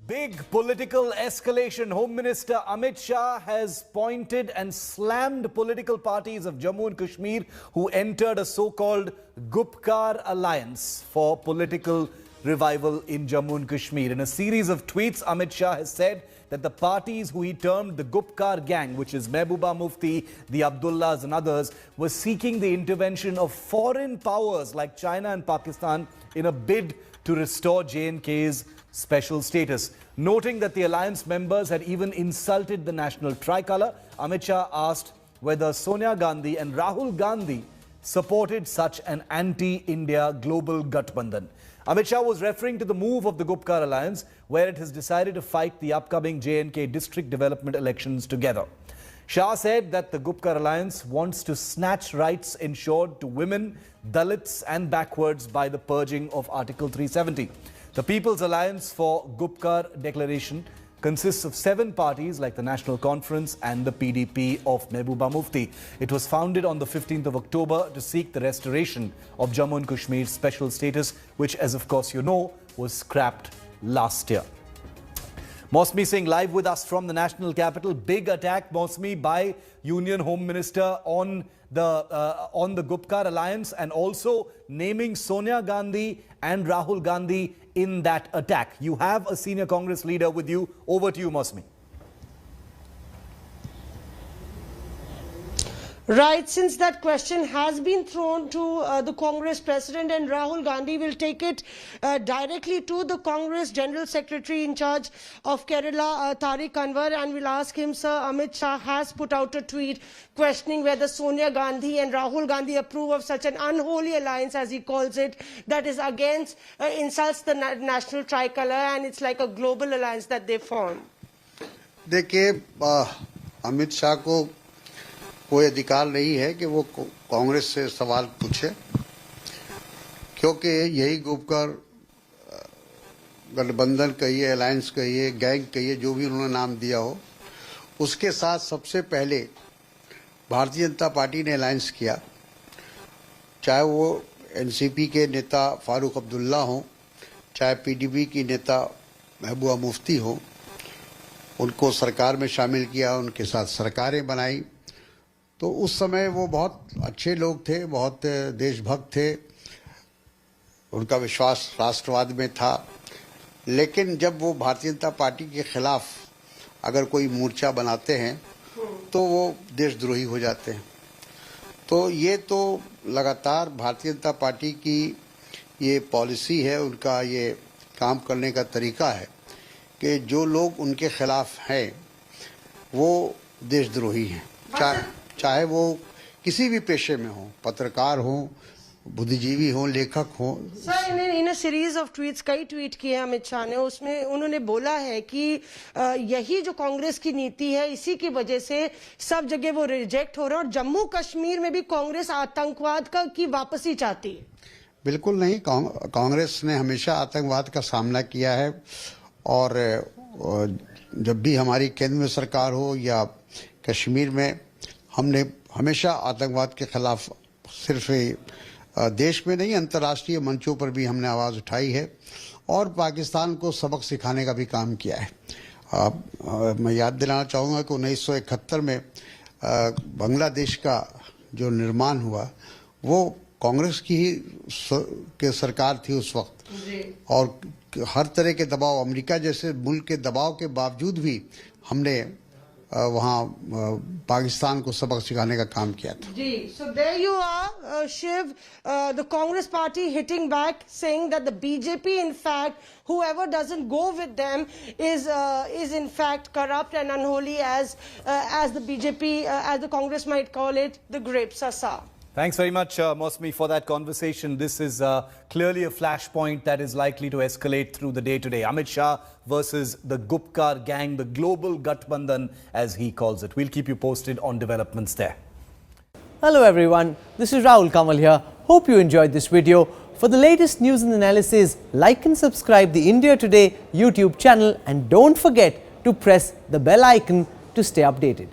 Big political escalation. Home Minister Amit Shah has pointed and slammed political parties of Jammu and Kashmir who entered a so-called Gupkar alliance for political revival in Jammu and Kashmir. In a series of tweets, Amit Shah has said that the parties who he termed the Gupkar gang, which is Mehbooba Mufti, the Abdullahs and others, were seeking the intervention of foreign powers like China and Pakistan in a bid to restore J&K's special status. Noting that the alliance members had even insulted the national tricolour, Amit Shah asked whether Sonia Gandhi and Rahul Gandhi supported such an anti-India global Gathbandhan. Amit Shah was referring to the move of the Gupkar alliance, where it has decided to fight the upcoming J&K district development elections together. Shah said that the Gupkar alliance wants to snatch rights ensured to women, Dalits and backwards by the purging of Article 370. The People's Alliance for Gupkar Declaration consists of 7 parties like the National Conference and the PDP of Mehbooba Mufti. It was founded on the 15th of October to seek the restoration of Jammu and Kashmir's special status, which, as of course you know, was scrapped last year. Mosmi Singh live with us from the national capital. Big attack, Mosmi, by Union Home Minister on the Gupkar alliance, and also naming Sonia Gandhi and Rahul Gandhi in that attack. You have a senior Congress leader with you. Over to you, Mosmi. Right, since that question has been thrown to the Congress President, and Rahul Gandhi will take it directly to the Congress General Secretary in charge of Kerala, Tariq Anwar, and will ask him, Sir, Amit Shah has put out a tweet questioning whether Sonia Gandhi and Rahul Gandhi approve of such an unholy alliance, as he calls it, that is against, insults the national tricolour, and it's like a global alliance that they form. देखिए, अमित शाह को कोई अधिकार नहीं है कि वो कांग्रेस से सवाल पूछे, क्योंकि यही गुपकर गठबंधन कहिए, अलायंस कहिए, गैंग कहिए, जो भी उन्होंने नाम दिया हो, उसके साथ सबसे पहले भारतीय जनता पार्टी ने अलायंस किया। चाहे वो एनसीपी के नेता फारूक अब्दुल्ला हों, चाहे पीडीपी की नेता महबूबा मुफ्ती हो, उनको सरकार में शामिल किया, उनके साथ सरकारें बनाई। तो उस समय वो बहुत अच्छे लोग थे, बहुत देशभक्त थे, उनका विश्वास राष्ट्रवाद में था। लेकिन जब वो भारतीय जनता पार्टी के खिलाफ अगर कोई मोर्चा बनाते हैं तो वो देशद्रोही हो जाते हैं। तो ये तो लगातार भारतीय जनता पार्टी की ये पॉलिसी है, उनका ये काम करने का तरीका है कि जो लोग उनके खिलाफ हैं वो देशद्रोही हैं, चाहे वो किसी भी पेशे में हो, पत्रकार हो, बुद्धिजीवी हो, लेखक हो। Sir, in series of tweets कई ट्वीट किए अमित शाह ने, उसमें उन्होंने बोला है कि यही जो कांग्रेस की नीति है, इसी की वजह से सब जगह वो रिजेक्ट हो रहा है, और जम्मू कश्मीर में भी कांग्रेस आतंकवाद की वापसी चाहती है। बिल्कुल नहीं, कांग्रेस ने हमेशा आतंकवाद का सामना किया है, और जब भी हमारी केंद्र में सरकार हो या कश्मीर में, हमने हमेशा आतंकवाद के खिलाफ सिर्फ देश में नहीं, अंतर्राष्ट्रीय मंचों पर भी हमने आवाज़ उठाई है, और पाकिस्तान को सबक सिखाने का भी काम किया है। मैं याद दिलाना चाहूँगा कि 1971 में बांग्लादेश का जो निर्माण हुआ वो कांग्रेस की ही के सरकार थी उस वक्त, और हर तरह के दबाव, अमेरिका जैसे मुल्क के दबाव के बावजूद भी हमने वहाँ पाकिस्तान को सबक सिखाने का काम किया था। जी, so there you are, Shiv, the Congress party hitting back, saying that the BJP, in fact, whoever doesn't go with them is in fact corrupt and unholy, as the BJP, as the Congress might call it, the grape sasa. Thanks very much, Mosmi, for that conversation. This is clearly a flashpoint that is likely to escalate through the day today. Amit Shah versus the Gupkar gang, the global Gathbandhan, as he calls it. We'll keep you posted on developments there. Hello everyone, this is Rahul Kamal here. Hope you enjoyed this video. For the latest news and analysis, like and subscribe the India Today YouTube channel, and don't forget to press the bell icon to stay updated.